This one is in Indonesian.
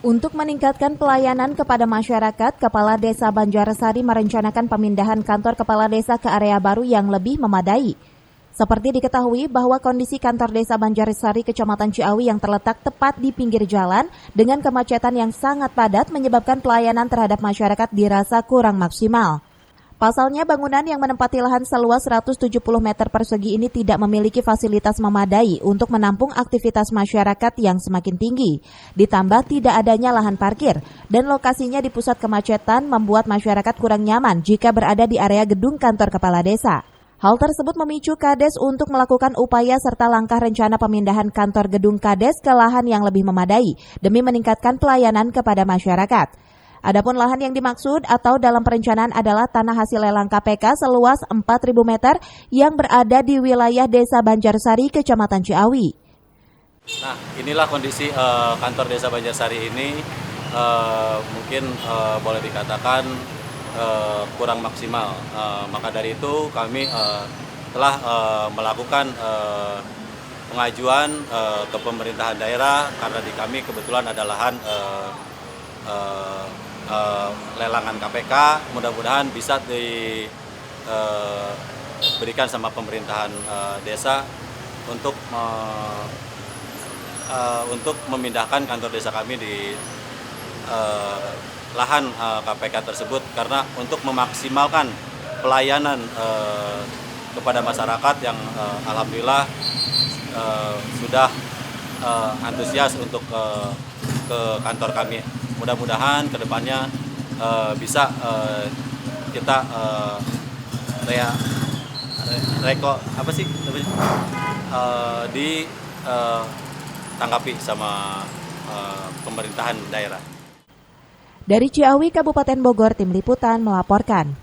Untuk meningkatkan pelayanan kepada masyarakat, Kepala Desa Banjarsari merencanakan pemindahan kantor Kepala Desa ke area baru yang lebih memadai. Seperti diketahui bahwa kondisi kantor Desa Banjarsari Kecamatan Ciawi yang terletak tepat di pinggir jalan dengan kemacetan yang sangat padat menyebabkan pelayanan terhadap masyarakat dirasa kurang maksimal. Pasalnya bangunan yang menempati lahan seluas 170 meter persegi ini tidak memiliki fasilitas memadai untuk menampung aktivitas masyarakat yang semakin tinggi. Ditambah tidak adanya lahan parkir dan lokasinya di pusat kemacetan membuat masyarakat kurang nyaman jika berada di area gedung kantor kepala desa. Hal tersebut memicu Kades untuk melakukan upaya serta langkah rencana pemindahan kantor gedung Kades ke lahan yang lebih memadai demi meningkatkan pelayanan kepada masyarakat. Adapun lahan yang dimaksud atau dalam perencanaan adalah tanah hasil lelang KPK seluas 4.000 meter yang berada di wilayah Desa Banjarsari, Kecamatan Ciawi. Nah, inilah kondisi kantor Desa Banjarsari ini mungkin boleh dikatakan kurang maksimal. Maka dari itu kami telah melakukan pengajuan ke pemerintahan daerah karena di kami kebetulan ada lahan lelangan KPK, mudah-mudahan bisa diberikan sama pemerintahan desa untuk memindahkan kantor desa kami di lahan KPK tersebut karena untuk memaksimalkan pelayanan kepada masyarakat yang alhamdulillah sudah antusias untuk ke kantor kami. Mudah-mudahan kedepannya bisa kita ditanggapi sama pemerintahan daerah. Dari Ciawi, Kabupaten Bogor, Tim Liputan melaporkan.